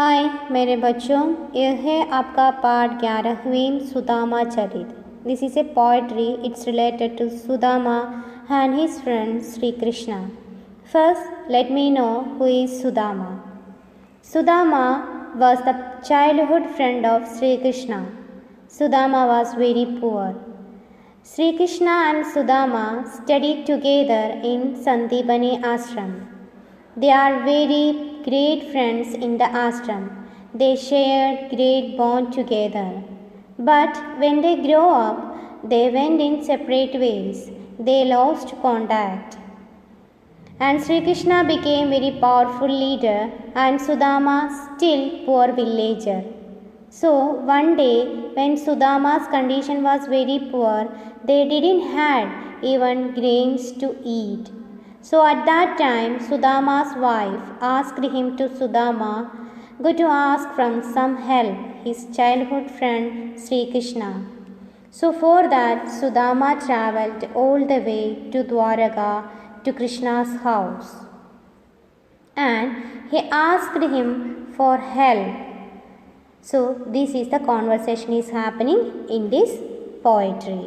हाय मेरे बच्चों, यह है आपका पाठ 11वीं Sudama Charit. This is a poetry. It's related to Sudama and his friend Sri Krishna. First, let me know who is Sudama. Sudama was the childhood friend of Sri Krishna. Sudama was very poor. Sri Krishna and Sudama studied together in Sandipani ashram. They are very great friends in the ashram. They shared great bond together. But when they grew up, they went in separate ways. They lost contact. And Sri Krishna became very powerful leader and Sudama still poor villager. So one day when Sudama's condition was very poor, they didn't have even grains to eat. So at that time, Sudama's wife asked him to Sudama go to ask from some help his childhood friend Sri Krishna. So for that, Sudama travelled all the way to Dwaraka to Krishna's house. And he asked him for help. So this is the conversation is happening in this poetry.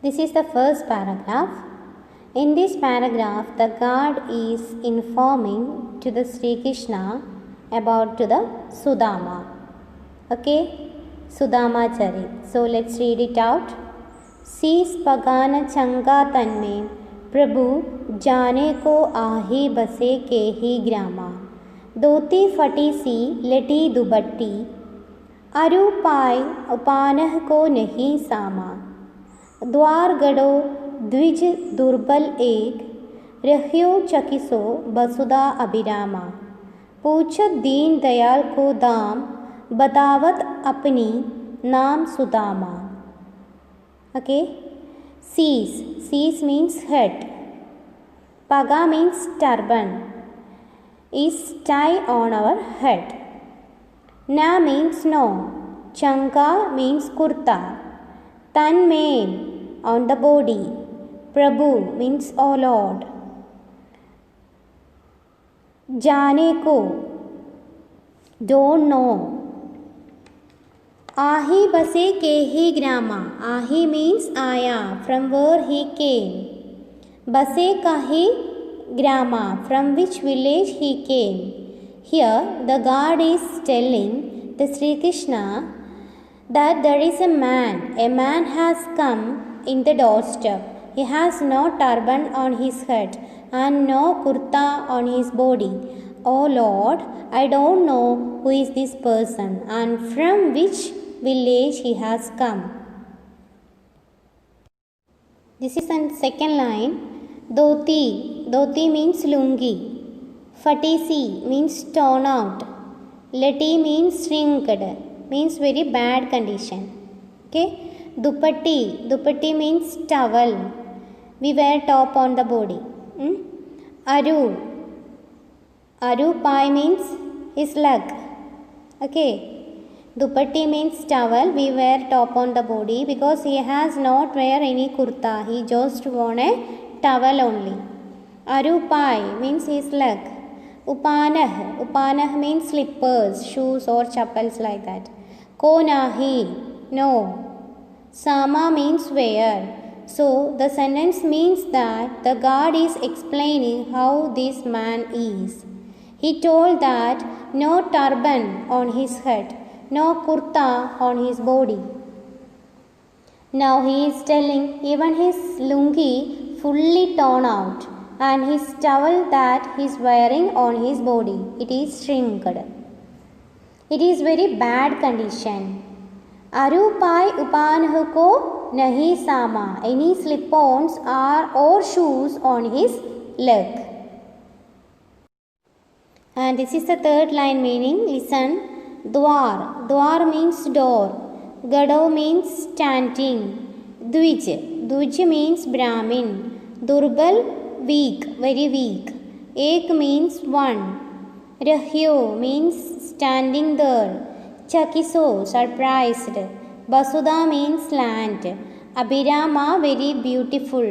This is the first paragraph. In this paragraph, the God is informing to the Sri Krishna about to the Sudama. Okay, Sudama Charit. So let's read it out. Sis pagana changa tanme Prabhu jane ko ahi base kehi grama doti fati si leti dubatti aru pai upanah ko nahi sama द्वार गड़ो द्विज दुर्बल एक रह्यो चकिसो बसुदा अभिरामा पूछत दीन दयाल को दाम बतावत अपनी नाम Sudama. Okay, Sis means head, Paga means turban, is tie on our head. Na means no, Changa means kurta, Tan mean on the body, Prabhu means O Lord. Jane ko, don't know. Ahi base kehi grama, Ahi means Aya, from where he came. Base kahi grama, from which village he came. Here the God is telling the Sri Krishna that there is a man has come in the doorstep. He has no turban on his head and no kurta on his body. Oh Lord, I don't know who is this person and from which village he has come. This is the second line. Dhoti means lungi. Fatisi means torn out. Leti means shrinked, means very bad condition. Okay, dupatti means towel we wear top on the body. Aru pai means his leg. Okay, dupatti means towel we wear top on the body because he has not wear any kurta, he just worn a towel only. Aru pai means his leg. Upanah means slippers, shoes or chappals like that. Ko nahi, no. Sama means where. So the sentence means that the God is explaining how this man is. He told that no turban on his head, no kurta on his body. Now he is telling even his lungi fully torn out and his towel that he is wearing on his body, it is shrinked. It is very bad condition. Aru pai upanah ko nahi sama, any slip-ons or shoes on his leg. And this is the third line meaning. Listen. Dwar means door. Gado means standing. Dwij means Brahmin. Durbal weak, very weak. Ek means one. Rahyo means standing there. Chakiso, surprised. Basuda means land. Abhirama, very beautiful.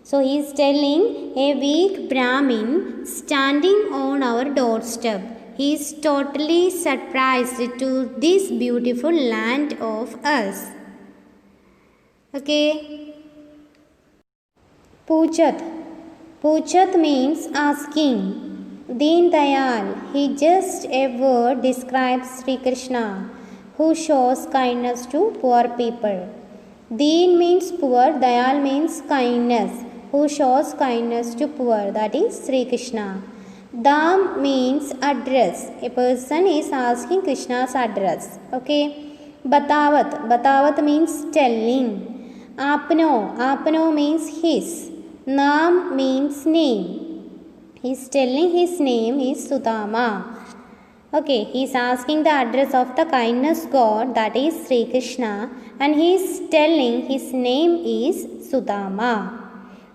So he is telling a weak Brahmin standing on our doorstep. He is totally surprised to this beautiful land of us. Okay. Puchat. Puchat means asking. Deen Dayal, he just a word describes Sri Krishna, who shows kindness to poor people. Deen means poor, Dayal means kindness, who shows kindness to poor, that is Sri Krishna. Dam means address, a person is asking Krishna's address. Okay. Batavat, Batavat means telling. Apno, Apno means his. Naam means name. He is telling his name is Sudama. Okay, he is asking the address of the kindness God, that is Sri Krishna, and he is telling his name is Sudama.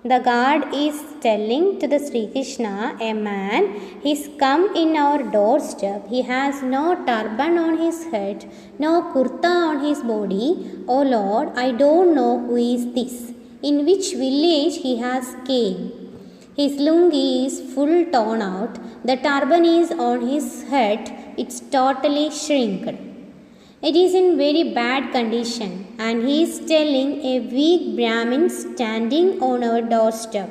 The God is telling to the Sri Krishna, a man is come in our doorstep. He has no turban on his head, no kurta on his body. Oh Lord, I don't know who is this. In which village he has came. His lungi is full torn out. The turban is on his head. It's totally shrinked. It is in very bad condition, and he is telling a weak Brahmin standing on our doorstep,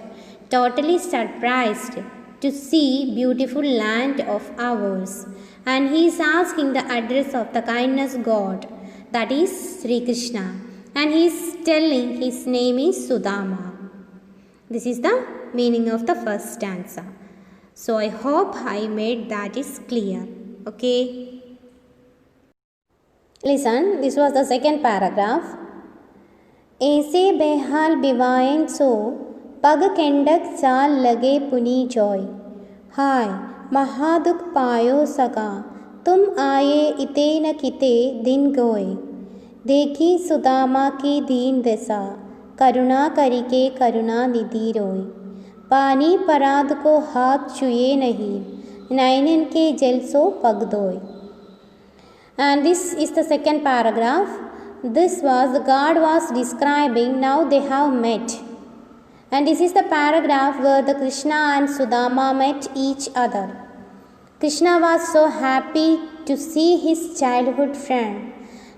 totally surprised to see beautiful land of ours. And he is asking the address of the kindness God, that is Sri Krishna. And he is telling his name is Sudama. This is the meaning of the first stanza. So I hope I made that is clear. Okay. Listen, this was the second paragraph. ऐसे बेहाल बिवाएं सो पग केंडक चाल लगे पुनी जोय. हाय महादुख पायो सका तुम आए इते न किते दिन गोय. देखी सुदामा की दीन दशा करुणा करिके करुणा निधि रोय. पानी पराध को हाथ छुए नहीं नैनन के जल सो पग दोय. And this is the second paragraph. This was the God was describing. Now they have met. And this is the paragraph where the Krishna and Sudama met each other. Krishna was so happy to see his childhood friend.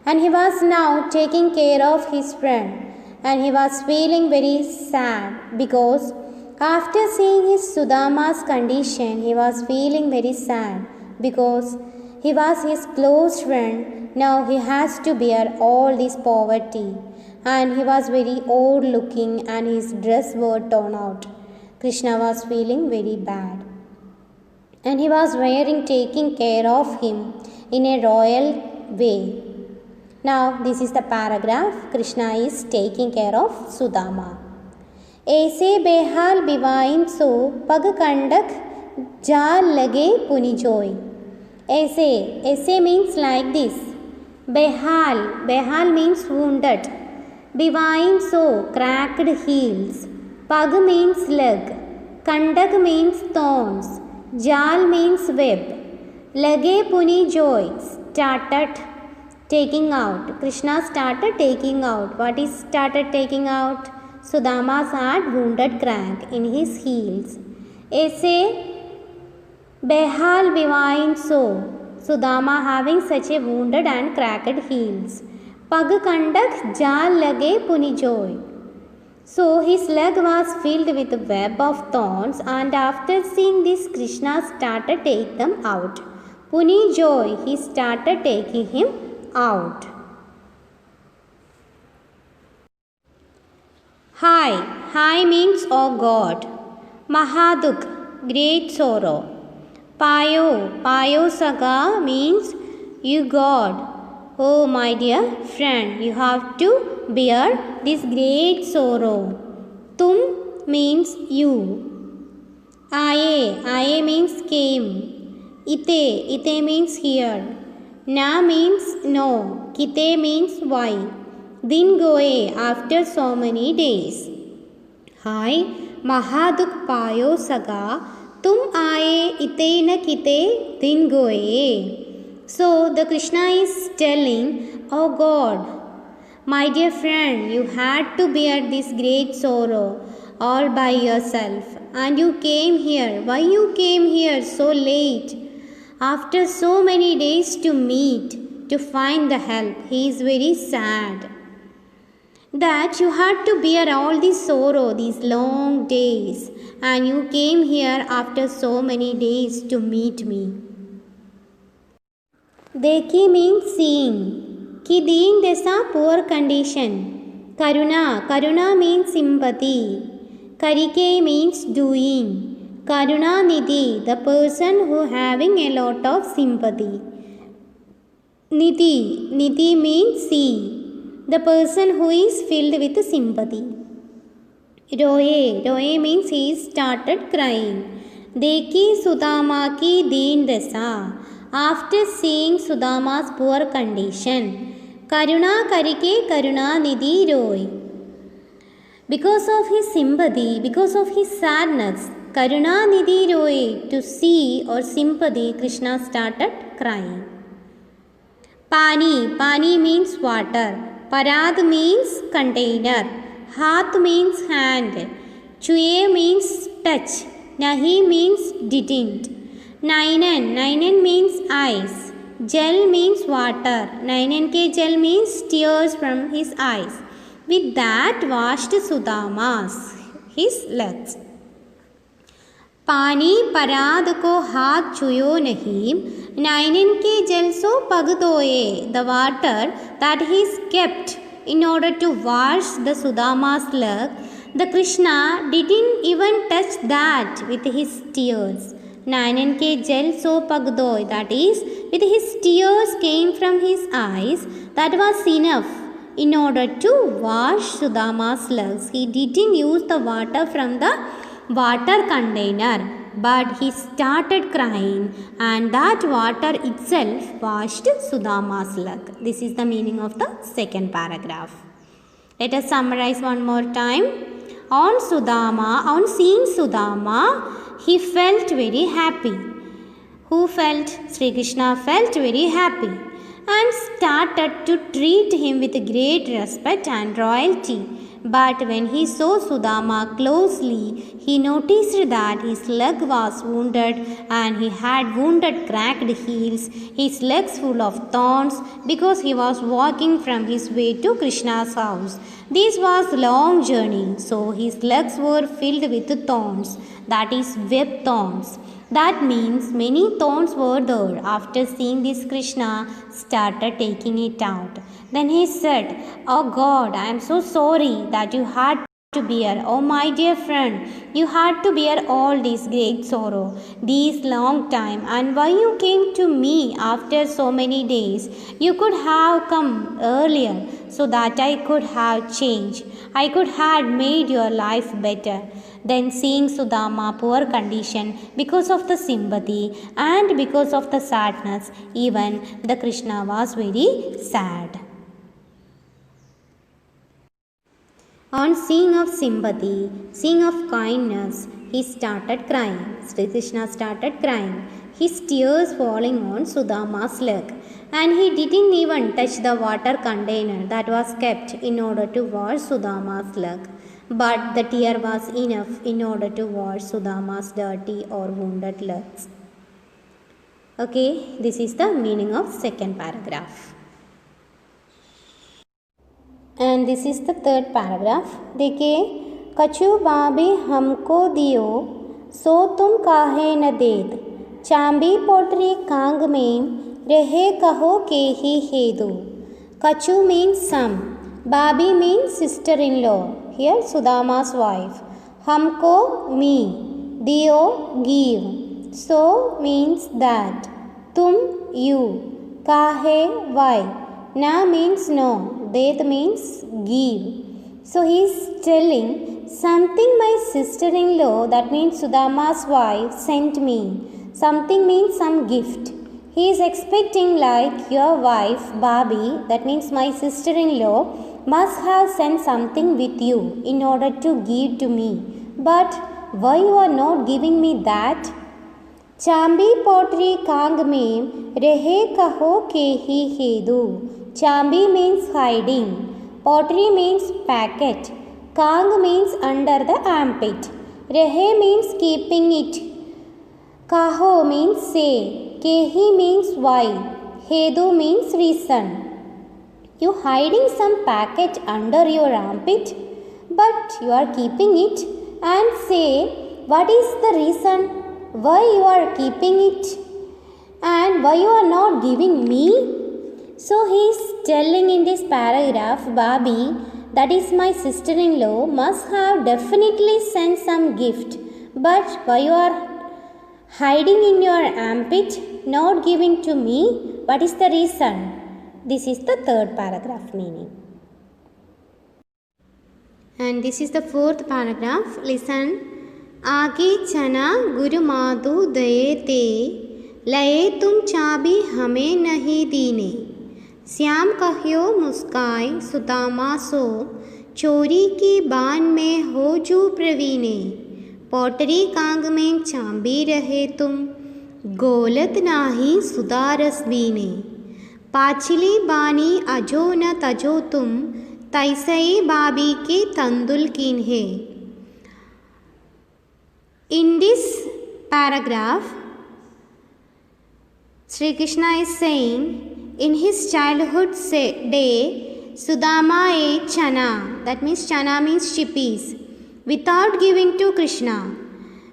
And he was now taking care of his friend. And he was feeling very sad because after seeing his Sudama's condition, he was feeling very sad because he was his close friend. Now he has to bear all this poverty. And he was very old looking and his dress were torn out. Krishna was feeling very bad. And he was taking care of him in a royal way. Now this is the paragraph. Krishna is taking care of Sudama. ऐसे बेहाल बिवाइन सो पग कंडक जाल लगे पुनि जोय. ऐसे means like this. Behal means wounded. Bivain so cracked heels. Pag means leg. Kandak means thorns. Jal means web. Lage puni joy, started taking out. Krishna started taking out. What is started taking out? Sudama's had wounded crack in his heels. ऐसे behal bivain so, Sudama having such a wounded and cracked heels. Pag kandak jal lage puni joy. So his leg was filled with a web of thorns, and after seeing this, Krishna started taking them out. Puni joy, he started taking him out. Hi means oh God. Mahaduk, great sorrow. Payo saga means you God. Oh my dear friend, you have to bear this great sorrow. Tum means you. Aye means came. Ite means here. Na means no. Kite means why. Din goe, after so many days. Hi, Mahaduk payo saga, tum aaye ite na kite din goe. So the Krishna is telling, oh God, my dear friend, you had to bear this great sorrow. all by yourself. And you came here. Why you came here so late? After so many days to meet, to find the help. He is very sad. That you had to bear all this sorrow, these long days. And you came here after so many days to meet me. Dekhi means seeing. Ki deen desa, poor condition. Karuna. Karuna means sympathy. Karike means doing. Karuna Nidhi, the person who having a lot of sympathy. Nidhi. Nidhi means see. The person who is filled with sympathy. Roye. Roye means he started crying. Dekhi Sudama ki deen dasa. After seeing Sudama's poor condition. Karuna Karike Karuna Nidhi Roy. Because of his sympathy, because of his sadness, Karuna Nidhi Roy, to see or sympathy, Krishna started crying. Pani. Pani means water. Parad means container. Hath means hand. Chuye means touch. Nahi means didn't. Nainan. Nainan means eyes. Jal means water. Nainan ke jal means tears from his eyes. With that washed Sudama's, his legs. Pani parad ko haath chuyo nahi, nainan ke jal so pag dhoye. The water that he is kept in order to wash the Sudama's leg, the Krishna didn't even touch that with his tears. Nainan ke jal so pag dhoye, that is, with his tears came from his eyes, that was enough in order to wash Sudama's legs. He didn't use the water from the water container, but he started crying, and that water itself washed Sudama's leg. This is the meaning of the second paragraph. Let us summarize one more time. On seeing Sudama, he felt very happy. Who felt? Sri Krishna felt very happy and started to treat him with great respect and royalty. But when he saw Sudama closely, he noticed that his leg was wounded and he had wounded cracked heels, his legs full of thorns, because he was walking from his way to Krishna's house. This was a long journey, so his legs were filled with thorns, that is, web thorns. That means many thorns were there. After seeing this, Krishna started taking it out. Then he said, "Oh God, I am so sorry that you had to bear. Oh my dear friend, you had to bear all this great sorrow, this long time. And why you came to me after so many days? You could have come earlier so that I could have changed. I could have made your life better." Then seeing Sudama poor condition because of the sympathy and because of the sadness, even the Krishna was very sad. On seeing of sympathy, seeing of kindness, he started crying. Sri Krishna started crying, his tears falling on Sudama's leg. And he didn't even touch the water container that was kept in order to wash Sudama's leg. But the tear was enough in order to wash Sudama's dirty or wounded legs. Okay, this is the meaning of second paragraph. And this is the third paragraph. देखिए, कछु बाबे हमको दियो, सो तुम काहे न देत, चांबी पोटरी Kong में रहे कहो के ही हेदु. Kachu means some, Babi means sister-in-law. Here Sudama's wife. Hamko, me. Dio, give. So means that. Tum, you. Kahe, why. Na means no. Det means give. So he is telling something my sister-in-law, that means Sudama's wife, sent me. Something means some gift. He is expecting like your wife, Babi, that means my sister-in-law, must have sent something with you in order to give to me. But why you are not giving me that? Chambi potri kang mein rehe kaho ke hi hedu. Chambi means hiding. Potri means packet. Kang means under the armpit. Rahe means keeping it. Kaho means say. Kehi means why. Hedu means reason. You hiding some packet under your armpit, but you are keeping it, and say what is the reason why you are keeping it and why you are not giving me. So he is telling in this paragraph, Babi, that is my sister-in-law, must have definitely sent some gift, but why you are hiding in your armpit, not giving to me, what is the reason? This is the third paragraph meaning. And this is the fourth paragraph. Listen. आगे चना गुरु माधु दये ते लये तुम चाबी हमें नहीं दीने. श्याम कह्यो मुस्काए सुदामा सो चोरी की बान में हो जो प्रवीणे. पॉटरी कांग में चांबी रहे तुम गोलत नाही सुदारस बीने. पाछली बानी अजो न तजो तुम तैसई बाबी के तंदुल किन्हे. In this paragraph, Sri Krishna is saying, in his childhood day, Sudama ate chana, that means chana means chippies, without giving to Krishna.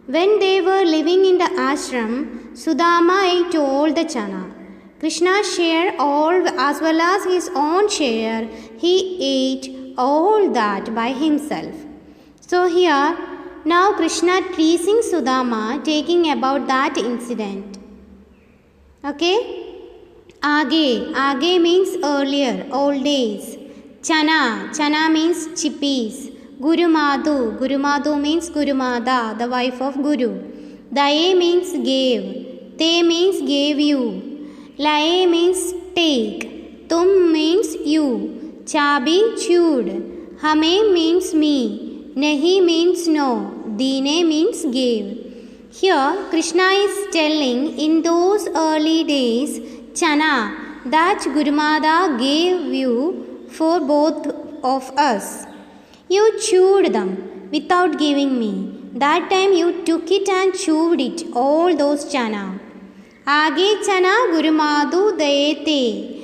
When they were living in the ashram, Sudama ate all the chana. Krishna shared all as well as his own share. He ate all that by himself. So here, now Krishna teasing Sudama, taking about that incident. Okay? Aage means earlier, old days. Chana means chippies. Guru Madhu means Guru Mada, the wife of Guru. Daye means gave. Te means gave you. Laye means take. Tum means you. Chabi chewed. Hame means me. Nahi means no. Dine means gave. Here Krishna is telling in those early days, chana that Gurumada gave you for both of us. You chewed them without giving me. That time you took it and chewed it, all those chana. Aage chana Gurumadu dayete.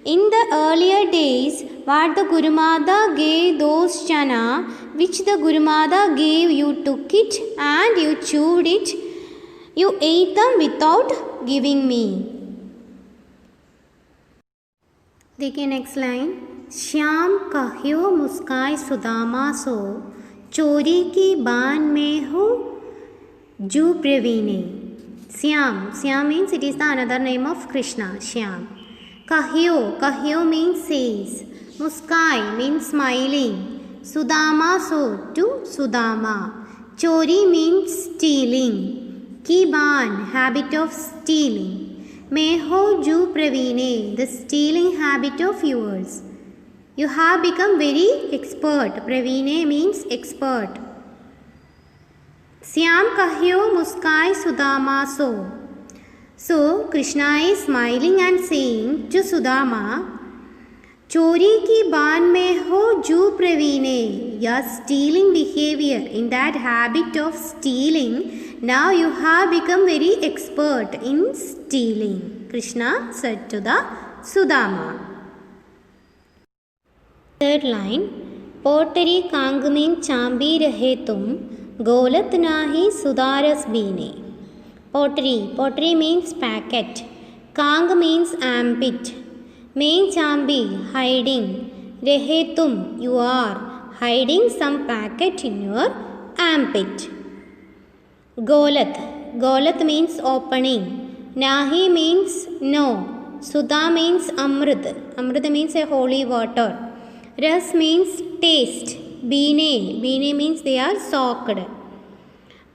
In the earlier days, what the Gurumada gave those chana, which the Gurumada gave, you took it and you chewed it. You ate them without giving me. देखिए next line. Shyam कह्यो मुस्काए सुदामा सो चोरी की बान में हो जू प्रवीणे. Syam means it is the another name of Krishna, Syam. Kahyo means says. Muskai means smiling. Sudama so to Sudama. Chori means stealing. Kiban, habit of stealing. Meho ju pravine, the stealing habit of yours. You have become very expert. Pravine means expert. Syam kahyo muskai Sudama so. So Krishna is smiling and saying to Sudama, Chori ki baan mein ho ju pravine. Your stealing behavior, in that habit of stealing, now you have become very expert in stealing. Krishna said to the Sudama. Third line. Potari कांग में चांबी रहे तुम गोलत नाही सुदारस बीने. Pottery means packet. Kang means armpit. Main chambi, hiding. Rehetum, you are hiding some packet in your armpit. Golat means opening. Nahi means no. Sudha means amrit. Amrit means a holy water. Ras means taste. Beene means they are soaked.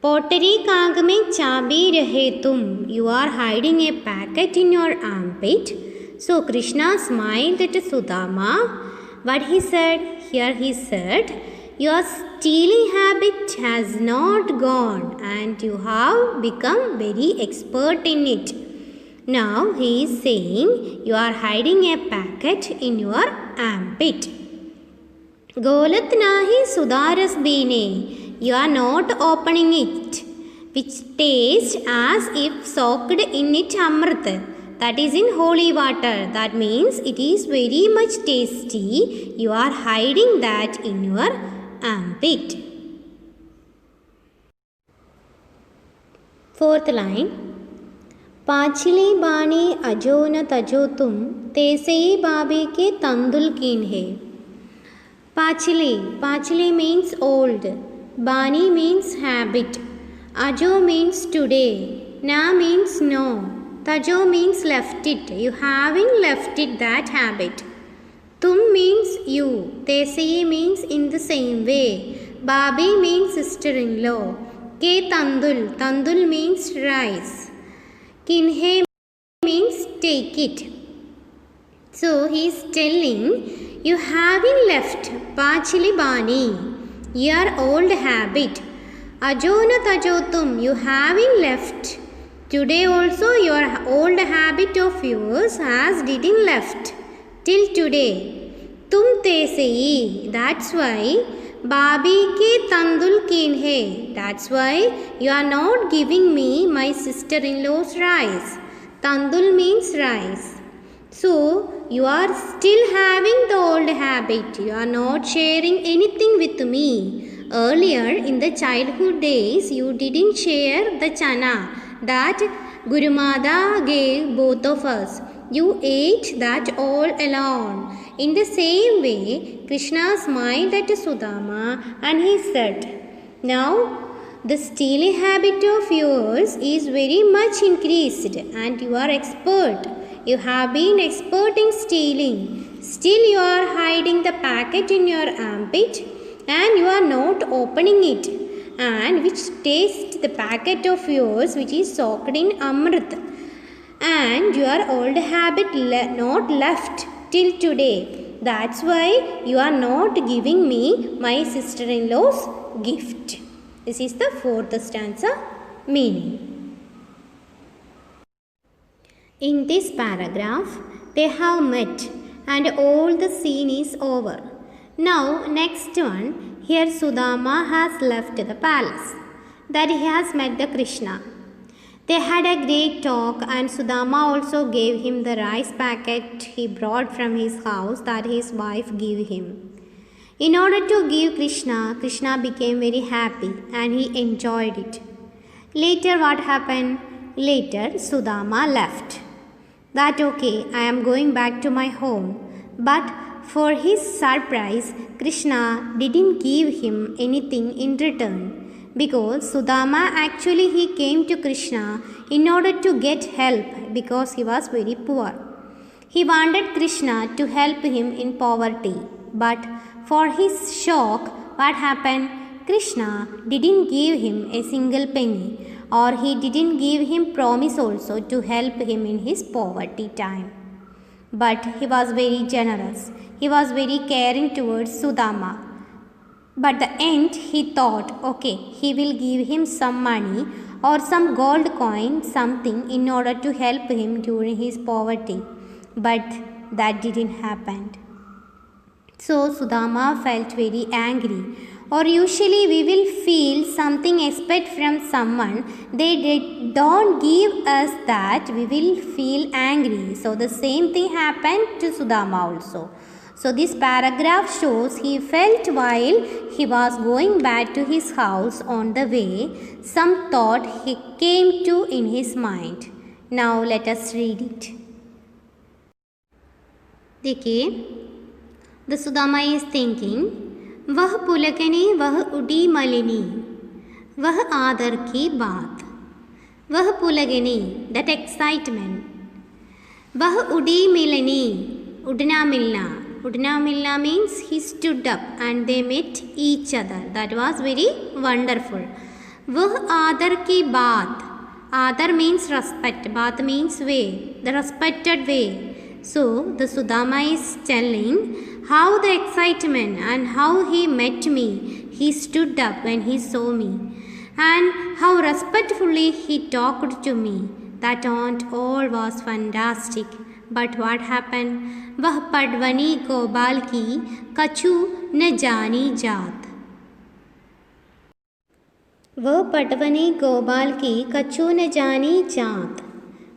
Pottery कांग में चाबी रहे तुम. You are hiding a packet in your armpit. So Krishna smiled at Sudama. What he said? Here he said, your stealing habit has not gone and you have become very expert in it. Now he is saying you are hiding a packet in your armpit. Golat nahi sudaras bine. You are not opening it, which tastes as if soaked in it amrit. That is in holy water. That means it is very much tasty. You are hiding that in your armpit. Fourth line. पाँचली बानी अजो न तजो तुम तेसई बाबी के तंदुल कीन है. Pachili means old. Bani means habit. Ajo means today. Na means no. Tajo means left it. You haven't left it, that habit. Tum means you. Tesai means in the same way. Babi means sister-in-law. Ke tandul. Tandul means rice. Kinhe means take it. So he is telling, you haven't left Pachili Bani, your old habit. Ajona Tajotum, you haven't left. Today also your old habit of yours has didn't left till today. Tum tesei, that's why. Babi ke tandul kin hai, that's why you are not giving me my sister-in-law's rice. Tandul means rice. So, you are still having the old habit. You are not sharing anything with me. Earlier, in the childhood days, you didn't share the chana that Gurumada gave both of us. You ate that all alone. In the same way, Krishna smiled at Sudama and he said, now, the stealing habit of yours is very much increased and you are expert. You have been expert in stealing. Still you are hiding the packet in your armpit and you are not opening it. And which tastes the packet of yours which is soaked in amrit. And your old habit not left till today. That's why you are not giving me my sister-in-law's gift. This is the fourth stanza meaning. In this paragraph, they have met and all the scene is over. Now, next one, here Sudama has left the palace, that he has met the Krishna. They had a great talk and Sudama also gave him the rice packet he brought from his house that his wife gave him. In order to give Krishna, Krishna became very happy and he enjoyed it. Later what happened? Later Sudama left. That okay, I am going back to my home. But for his surprise, Krishna didn't give him anything in return. Because Sudama actually he came to Krishna in order to get help because he was very poor. He wanted Krishna to help him in poverty. But for his shock, what happened? Krishna didn't give him a single penny. Or he didn't give him promise also to help him in his poverty time. But he was very generous. He was very caring towards Sudama. But the end he thought, okay, he will give him some money or some gold coin, something in order to help him during his poverty. But that didn't happen. So Sudama felt very angry. Or usually we will feel something expect from someone, they don't give us that, we will feel angry. So the same thing happened to Sudama also. So this paragraph shows he felt while he was going back to his house on the way, some thought he came to in his mind. Now let us read it. देखिए, the Sudama is thinking, वह पुलकनी वह उडी मलिनी, वह आदर की बात, वह पुलगनी that excitement, वह उडी मिलनी, उड़ना मिलना means he stood up and they met each other. That was very wonderful. वह आदर की बात, आदर means respect, बात means way, the respected way. So the Sudama is telling how the excitement and how he met me. He stood up when he saw me and how respectfully he talked to me. That all was fantastic. But what happened? वह पडवनी को बाल की कछु न जानी जात। वह पटवनी गोपाल की कछु न जानी जात।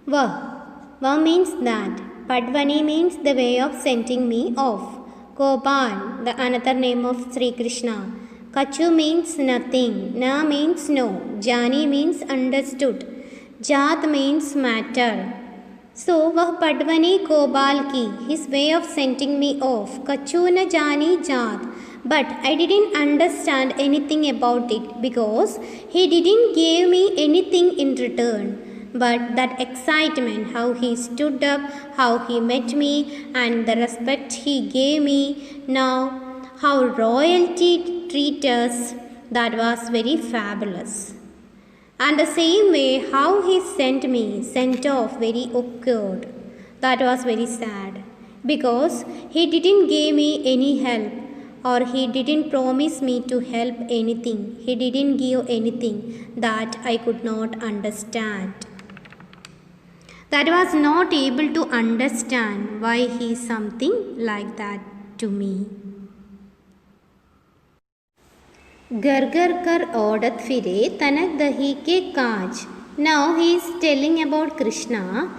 वह means that. Padvani means the way of sending me off. Gopal, the another name of Sri Krishna. Kachu means nothing. Na means no. Jani means understood. Jat means matter. So, वह पटवनी गोपाल की, his way of sending me off. Kachu na jani jat. But I didn't understand anything about it because he didn't give me anything in return. But that excitement, how he stood up, how he met me, and the respect he gave me, now how royalty treats us, that was very fabulous. And the same way how he sent off very awkward, that was very sad, because he didn't give me any help, or he didn't promise me to help anything. He didn't give anything that I could not understand. That was not able to understand why he is something like that to me. घर घर कर औरत फिरे तनक दही के काज. Now he is telling about Krishna.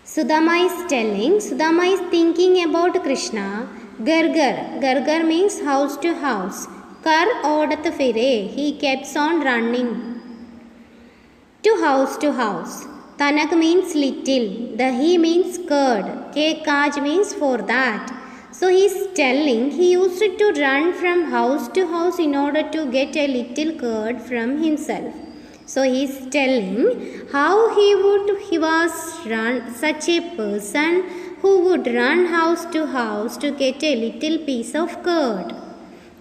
Sudama is thinking about Krishna. Gar means house to house. Kar औरत फिरे, he keeps on running to house. Tanak means little, dahi means curd, ke kaj means for that. So he is telling he used to run from house to house in order to get a little curd from himself. So he is telling how he was such a person who would run house to house to get a little piece of curd.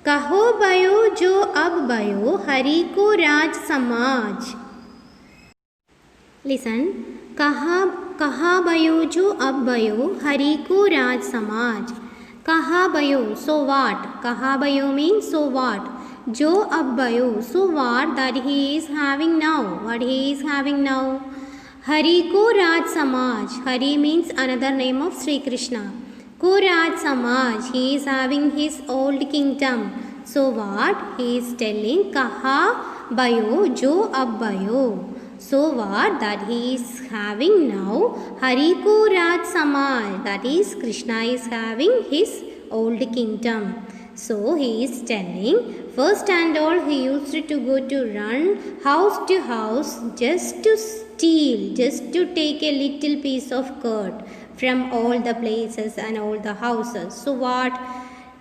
कहो भयो जो अब भयो हरि को राज समाज. Listen. कहा भयो जो अब भयो हरि को राज समाज. कहा भयो, so what? कहा भयो means so what? जो अब भयो, so what that he is having now. What he is having now? Hari को राज समाज. Hari means another name of Sri Krishna. को राज समाज, he is having his old kingdom. So what? He is telling कहा भयो जो अब भयो. So what? That he is having now Hari ko Raj Samaj, that is Krishna is having his old kingdom. So he is telling first and all he used to go to run house to house just to steal, just to take a little piece of curd from all the places and all the houses. So what?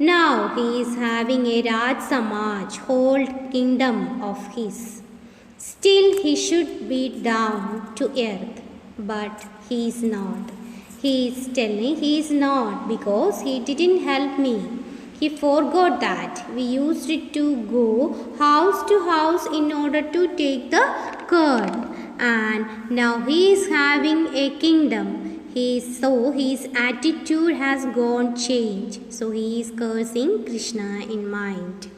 Now he is having a Raj Samaj, whole kingdom of his. Still he should be down to earth, but he is not. He is telling he is not because he didn't help me. He forgot that we used to go house to house in order to take the curd, and now he is having a kingdom. So his attitude has gone changed. So he is cursing Krishna in mind.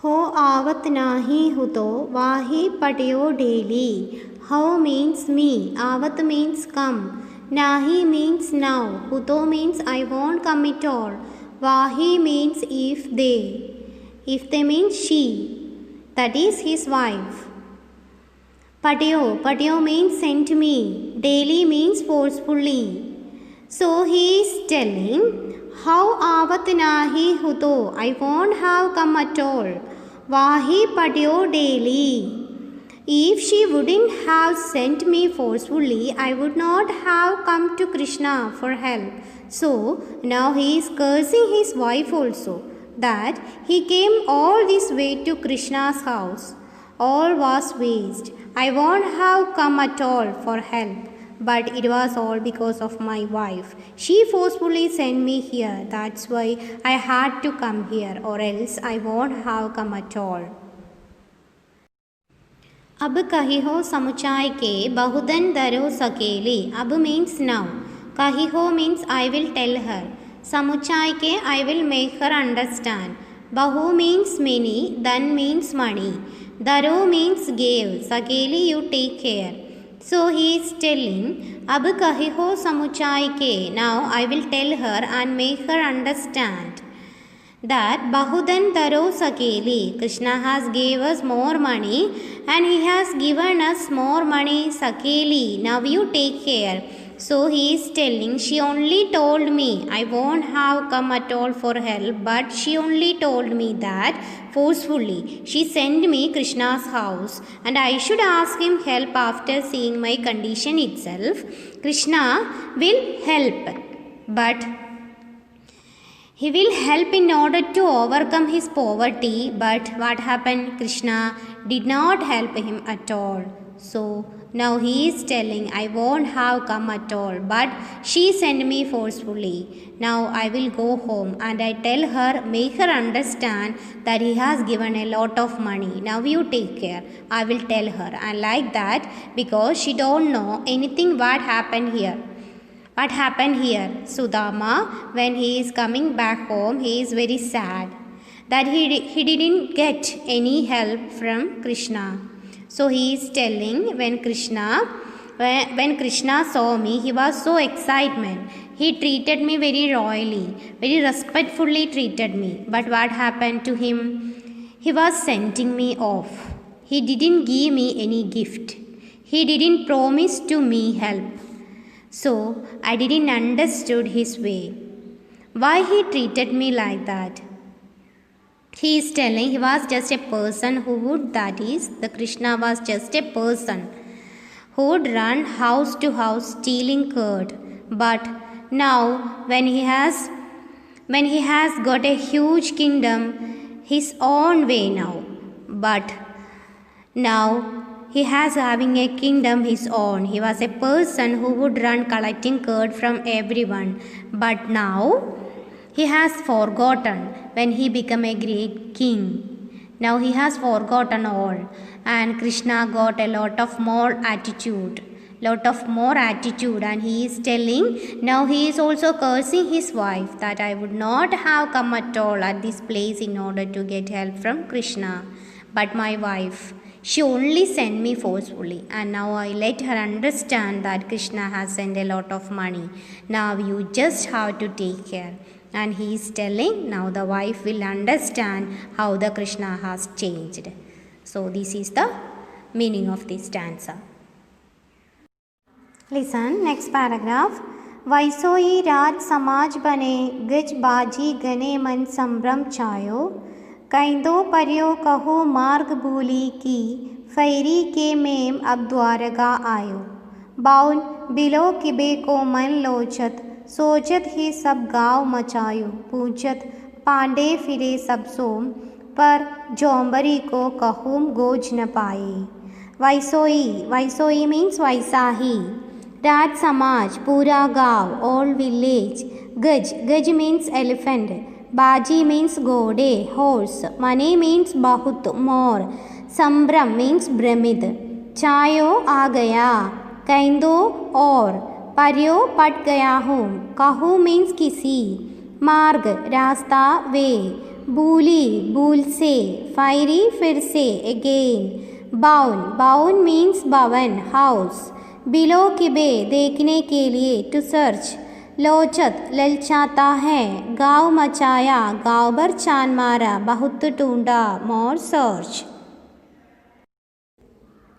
हो आवत नाही हुतो वाही पट्यो daily. How means me, avat means come, nahi means now, huto means I won't come at all, vahi means if they means she, that is his wife. Patyo means sent me, daily means forcefully. So he is telling how avat nahi huto, I won't have come at all, vahi patyo daily. If she wouldn't have sent me forcefully, I would not have come to Krishna for help. So now he is cursing his wife also, that he came all this way to Krishna's house. All was waste. I won't have come at all for help. But it was all because of my wife. She forcefully sent me here. That's why I had to come here, or else I won't have come at all. अब कही हो समुचाय के बहुधन दरो सकेली. अब means now. कही हो means I will tell her. Samuchay ke I will make her understand. Bahu means many. Dhan means money. Daro means gave. Sakeli you take care. So he is telling, अब कही हो समुचाई के. Now I will tell her and make her understand that Bahudan Taro Sakeli, Krishna has gave us more money and he has given us more money Sakeli. Now you take care. So he is telling, she only told me I won't have come at all for help, but she only told me that forcefully. She sent me Krishna's house and I should ask him help after seeing my condition itself. Krishna will help, but he will help in order to overcome his poverty. But what happened? Krishna did not help him at all. So now he is telling, I won't have come at all, but she sent me forcefully. Now I will go home and I tell her, make her understand that he has given a lot of money. Now you take care. I will tell her. And like that, because she don't know anything what happened here. What happened here? Sudama, when he is coming back home, he is very sad that he didn't get any help from Krishna. So he is telling, when Krishna saw me, he was so excited. He treated me very royally, very respectfully treated me. But what happened to him? He was sending me off. He didn't give me any gift. He didn't promise to me help. So I didn't understood his way. Why he treated me like that? He is telling he was just a person who would, that is, the Krishna was just a person who would run house to house stealing curd. But now when he has got a huge kingdom, his own way now. But now he has having a kingdom his own. He was a person who would run collecting curd from everyone. But now he has forgotten when he became a great king. Now he has forgotten all. And Krishna got a lot of more attitude. And he is telling, now he is also cursing his wife that I would not have come at all at this place in order to get help from Krishna. But my wife, she only sent me forcefully, and now I let her understand that Krishna has sent a lot of money. Now you just have to take care. And he is telling, now the wife will understand how the Krishna has changed. So this is the meaning of this stanza. Listen, next paragraph. Vaisoi Raj Samaj bane, gaj baji gane man sambram chayo. कैंदो पर्यो कहो मार्ग भूली की, ferry के ma'am अब द्वारका आयो. बाउन below किबे को मन लोचत, सोचत ही सब गाँव मचायो. पूछत पांडे फिरे सब सोम, पर जोंबरी को कहूम गोज न पाए. वैसोई मीन्स वैसाही. राज समाज पूरा गाँव, ऑल विलेज. गज मीन्स एलिफेंट. Baji means घोड़े, horse. Mane means बहुत, more. Sambram means भ्रमित. चायो आ गया. कैंदो और. पर्यो पट गया हूँ. कहूँ means किसी. मार्ग रास्ता, वे. भूली भूल से. फायरी फिर से, again. बाउन means भवन, house. बिलो किबे देखने के लिए, to search. लोचत ललचाता है. गाँव मचाया, गाँव भर छान मारा. बहुत ढूंढा, more search.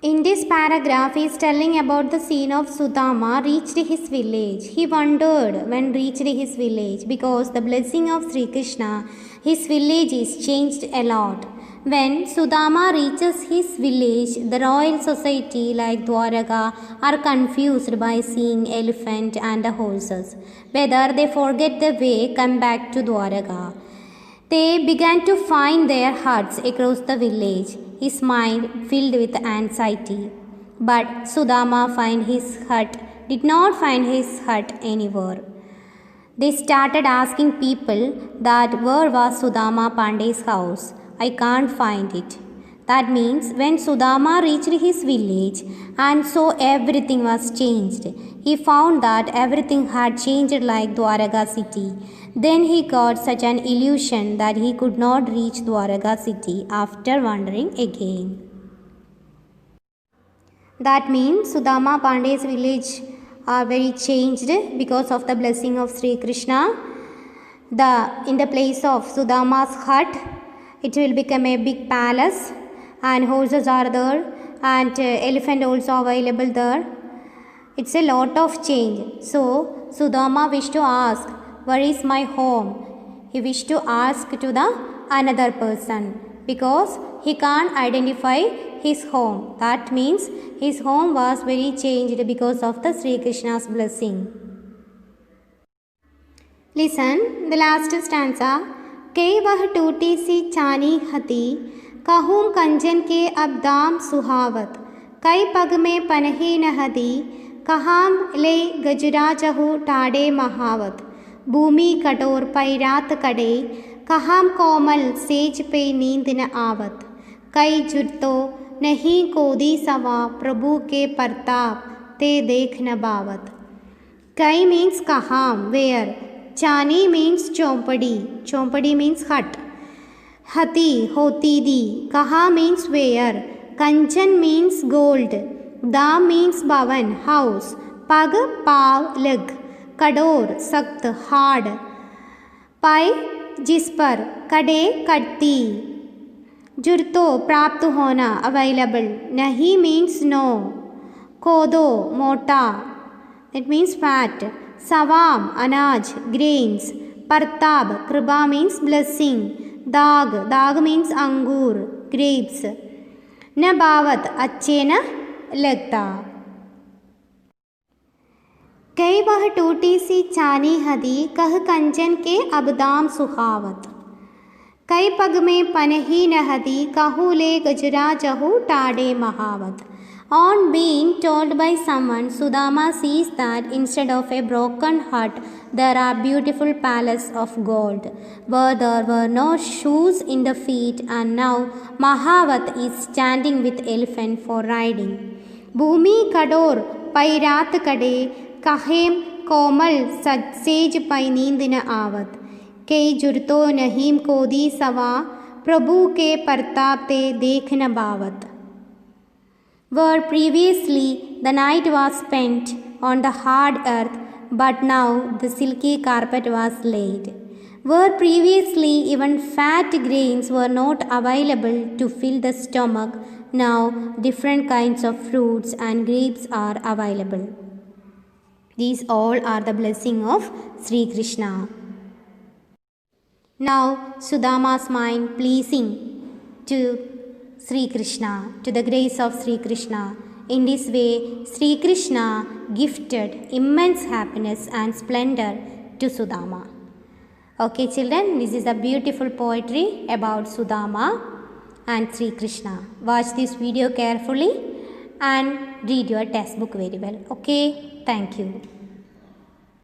In this paragraph, he is telling about the scene of Sudama reached his village. He wondered when reached his village because the blessing of Sri Krishna, his village is changed a lot. When Sudama reaches his village, the royal society like Dwaraka are confused by seeing elephant and the horses. Whether they forget the way, come back to Dwaraka. They began to find their huts across the village. His mind filled with anxiety. But Sudama did not find his hut anywhere. They started asking people that where was Sudama Pandey's house. I can't find it. That means when Sudama reached his village and saw everything was changed, he found that everything had changed like Dwaraka city. Then he got such an illusion that he could not reach Dwaraka city after wandering again. That means Sudama Pandey's village are very changed because of the blessing of Sri Krishna. In the place of Sudama's hut, it will become a big palace, and horses are there, and elephant also available there. It's a lot of change. So Sudama wished to ask, where is my home? He wished to ask to the another person because he can't identify his home. That means his home was very changed because of the Sri Krishna's blessing. Listen the last stanza. कई वह टूटी सी चानी हती, कहूँ कंचन के अब दाम सुहावत, कई पग में पनही न हदी, कहाम ले गजरा चहु टाड़े महावत, भूमि कठोर पैरात कड़े, कहाम कोमल सेज पे नींद न आवत, कई जुर्तो नहीं कोदी सवा, प्रभु के परताप ते देख न बावत. कई means kaham, where. Chani means chompadi. Chompadi means hut. Hati, hoti di. Kaha means where. Kanchan means gold. Dam means bhavan, house. Pag, pav, leg. Kador, sakt, hard. Pai, जिस पर. Kade, kadti. Jurto, प्राप्त होना, available. Nahi means no. Kodo, mota. That means fat. Savam, anaj, grains. Partab, kripa means blessing. Dag, dag means angur, grapes. Na bhavat, अच्छे न लगता. कई वह टूटी सी चानी हदी, कह कंचन के अब दाम सुहावत, कई पग में पनही न हदी, कहूँ ले गजरा चहु टाड़े महावत. On being told by someone, Sudama sees that instead of a broken hut, there are beautiful palaces of gold, where there were no shoes in the feet, and now Mahavat is standing with elephant for riding. Bhumi kador pairat kade, kahem komal sej pai neend na avat, kei jurto nahim kodi sawa, prabhu ke partaap te dekh na bavat. Where previously the night was spent on the hard earth, but now the silky carpet was laid. Where previously even fat grains were not available to fill the stomach, now different kinds of fruits and grapes are available. These all are the blessing of Sri Krishna. Now Sudama's mind pleasing to Sri Krishna, to the grace of Sri Krishna. In this way, Sri Krishna gifted immense happiness and splendor to Sudama. Okay children, this is a beautiful poetry about Sudama and Sri Krishna. Watch this video carefully and read your textbook very well. Okay, thank you.